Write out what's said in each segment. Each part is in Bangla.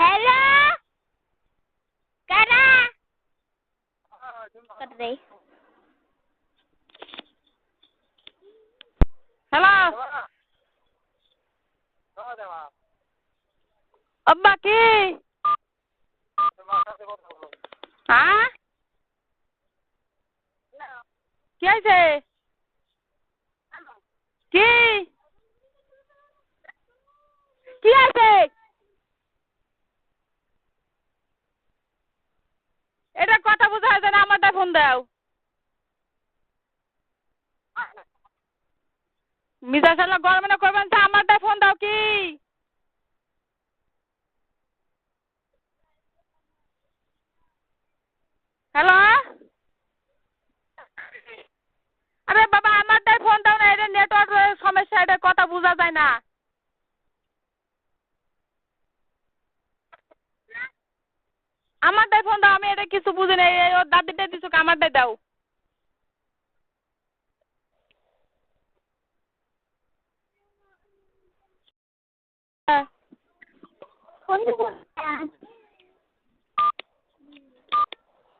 হ্যালো কারা কত দেই হ্যালো আব্বা কি হ্যাঁ কি আছে কি কি আছে এটা কথা বোঝা যায় না আমারটা ফোন দাও মিজাজ আল্লাহ গরমে না করবেন তো আমারটা ফোন দাও কি হ্যালো আরে বাবা আমারটাই ফোন দাও না এটা নেটওয়ার্ক সমস্যা এটা কথা বোঝা যায় না আমারটাই ফোন দাও আমি এটা কিছু বুঝি না এই ওর দাদিটা দিছো আমারটাই দাও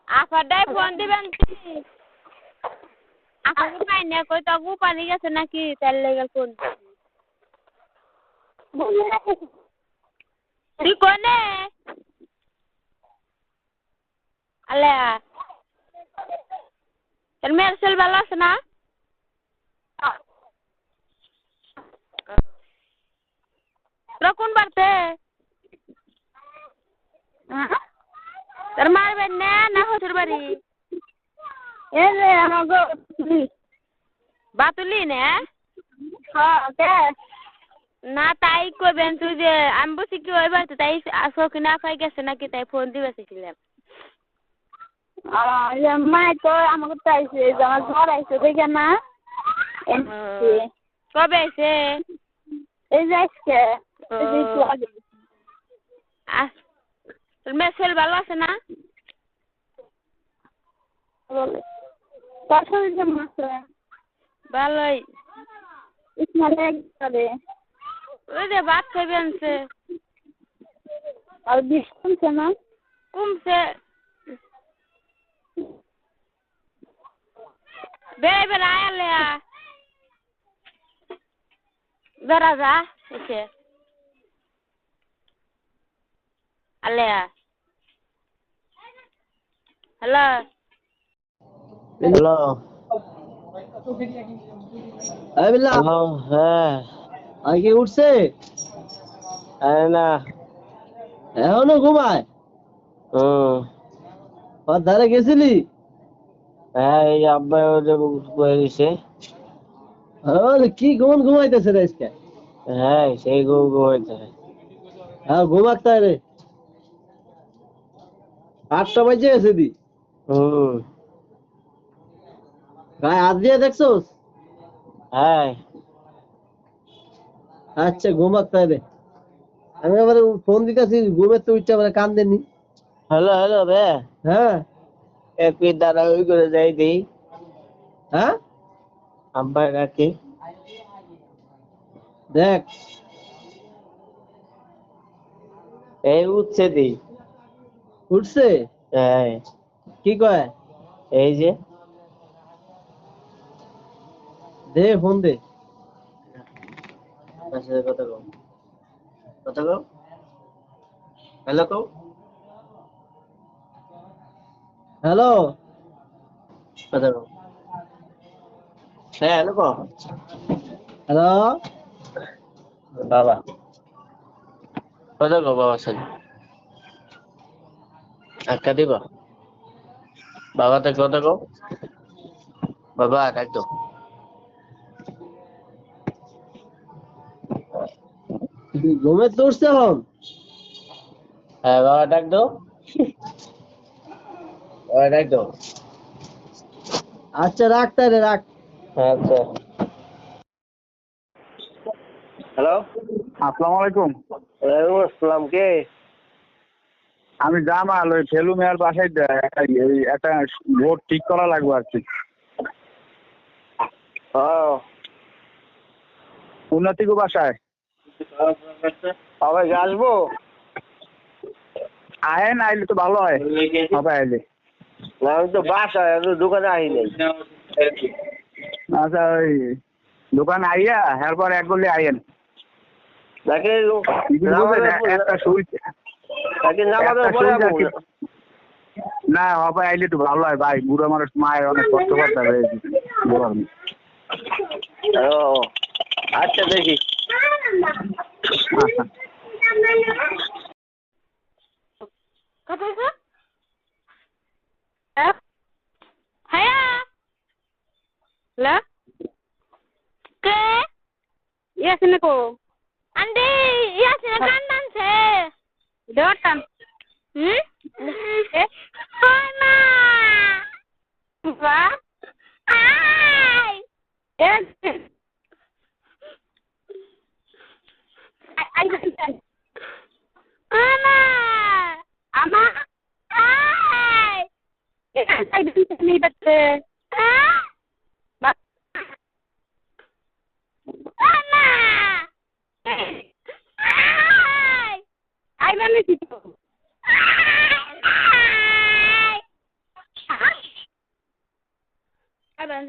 আফারটাই ফোন দিবেন আফাকে পাই না কই তগু পানি গেছে নাকি তেল লেগে ফোন তুই কোনে আলে তোর মেয়ের ছেলে ভালো আছে না তোরা কোন বাড়তে তোর মারবেন না না হসুর বাড়ি এ রে আমাগো বাতুলি না কে না তাই কইবেন তুই যে আমি বসি কি ওই বাড়িতে তাই আসো না পাই গেছে নাকি তাই ফোন দিবে শিখলাম মাই তো আমাকে চাইছে যে আমার ঝড় আইছে দেখে না কবে আইছে এই যে আজকে তোর মেয়ের ছেলে ভালো আছে না তার শরীর কেমন আছে ভালোই ইসমাইল করে ওই যে ভাত খাইবে আনছে আর বিষ কমছে না কমছে বেবে আয়ালে বেড়া যা এসে আলেয়া হ্যালো হ্যালো হ্যালো হ্যাঁ আগে উঠছে আরে না এখনো ঘুমায় ওর ধারে গেছিলি হ্যাঁ এই আব্বা ওদের বলেছে কি ঘুমাইতেছে রে আজকে হ্যাঁ সেই ঘুমাইতে হ্যাঁ ঘুমাক তাই রে 8টা বাজে গেছে দি গায়ে হাত দিয়ে দেখছোস হ্যাঁ আচ্ছা ঘুমাক তাই রে আমি আবার ফোন দিতেছি ঘুমের তো উঠছে আবার কান দেনি হ্যালো হ্যালো রে হ্যাঁ এক মিনিট দাঁড়া ওই করে যাই দিই হ্যাঁ আব্বা রাখি দেখ এই উঠছে দিই উঠছে হ্যাঁ কি কয় এই যে দে ফোন দে কথা কও কথা কও হ্যালো কও হ্যালো কথা কও হ্যাঁ হ্যালো কও হ্যালো বাবা কথা কও বাবার সাথে একটা দিব বাবাতে কথা কও বাবা ডাক দাও ঘুমে তো উঠছে এখন হ্যাঁ বাবা ডাক দাও বাবা ডাক দাও আচ্ছা রাখ তাহলে রাখ আচ্ছা হ্যালো আসসালামু আলাইকুম। ওয়ালাইকুম আসসালাম কে আমি জামাল ওই ফেলু মেয়ার বাসায় একটা ভোট ঠিক করা লাগবে আর কি। উন্নতিকু বাসায় সবাই আসবো আয়েন আইলে তো ভালো হয় হবে আইলে। না আমি তো বাসায় আমি তো দোকানে আই নাই। আচ্ছা ওই দোকানে আইয়া এরপর এক গলি আইয়েন। তাকে একটা সুইচ তাকে নামাজের পরে যাবো। না হবে আইলে একটু ভালো হয় ভাই, বুড়ো মানুষ মায়ের অনেক কষ্ট করতে হবে। ও আচ্ছা দেখি। Haya. Lah. Ke? Iya sini ko. Andi, iya sini kanan se. Dotan. Mana? Apa? Ay. Yes. Ay. Ana. Ama. Ay. I didn't need it. But Anna, I don't need it. I don't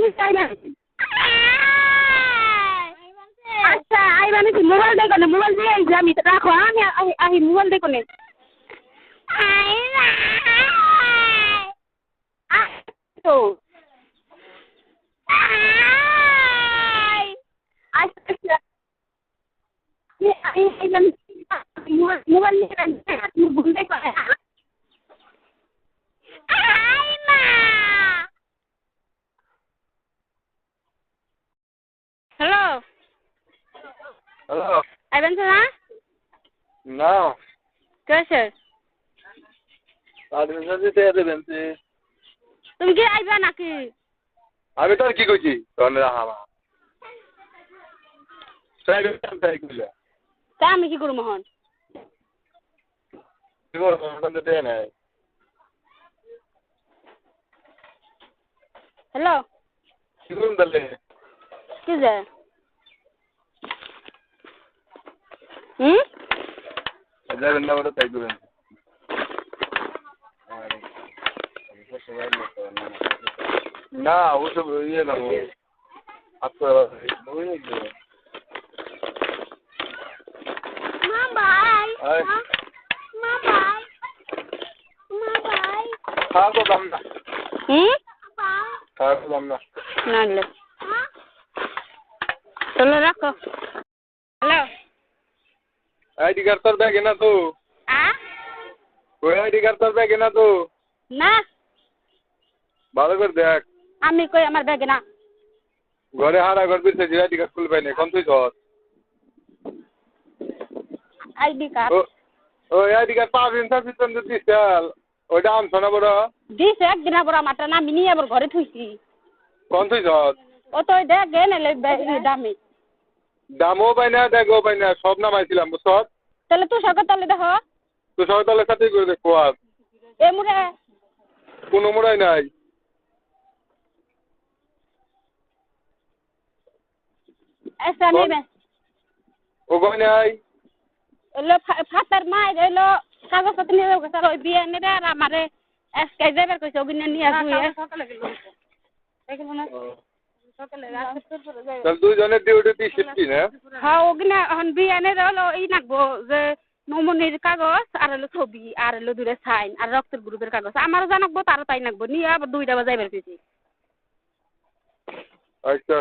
need it. আচ্ছা আইবানি কি মোবাইল দেখো না, মোবাইল দিয়ে আইছি আমি তো রাখো আমি মোবাইল দেখো না। তো আচ্ছা মোবাইল নিয়ে ভুল দেখো। Hello hello. আইবেন তো না? না কেসে অ্যাডমিশন দিতে দেবেন। তুমি কি আইবা নাকি? আমি তো আর কি কইছি তখন রাহামা তাই কইলা তা আমি কি করব মোহন? কি করব তখন তো দেয় নাই। হ্যালো কি করুন তাহলে? কি যে যাবেন না ওটা তাই করবেন। না ওসব ইয়ে না আপনার খাওয়া তো দাম না। খাওয়া তো দাম না। নালে চলো রাখো। হ্যালো আইডি কার্ড তোর ব্যাগে না তো? ওই আইডি কার্ড তোর ব্যাগে না তো? না ভালো করে দেখ। আমি কই আমার ব্যাগে না। ঘরে হারা ঘর পিছে যে আইডি কার্ড খুলবে না কোন তুই ধর। আইডি কার্ড ওই আইডি কার্ড পাবেন সাবস্ক্রিপশন দিতে ওইটা আনছ না বড়? দিছে একদিন আবার মাত্র না আমি নিয়ে আবার ঘরে থুইছি। কোন তুই ধর? ও তো দেখ গে নালে দামি দামও পাই না দেখও পাই না সব নামাইছিলাম বুঝছ। তাহলে তুই সকাল তাহলে দেখো তুই সকালের সাথে করে দেখো আর এ মুড়ে কোনো মোড়াই নাই। এসা নেবে ও কই নাই? এলো ফাতার মাই এলো কাগজপত্র নিয়ে যাবো স্যার ওই বিয়ে নেবে আর আমারে এসকে যাবার কইছে ওগিনে নিয়ে আসবি। তাহলে দুইজনের ডিউটি 50 না? হ্যাঁ ওগিনে এখন বিয়ে নেবে হলো এই নাকবো যে নমুনির কাগজ আর হলো ছবি আর হলো দূরে সাইন আর রক্তের গ্রুপের কাগজ আমারও জানাকবো তারও তাই নাকবো নিয়ে আবার 2টা বাজাইবার কইছি। আচ্ছা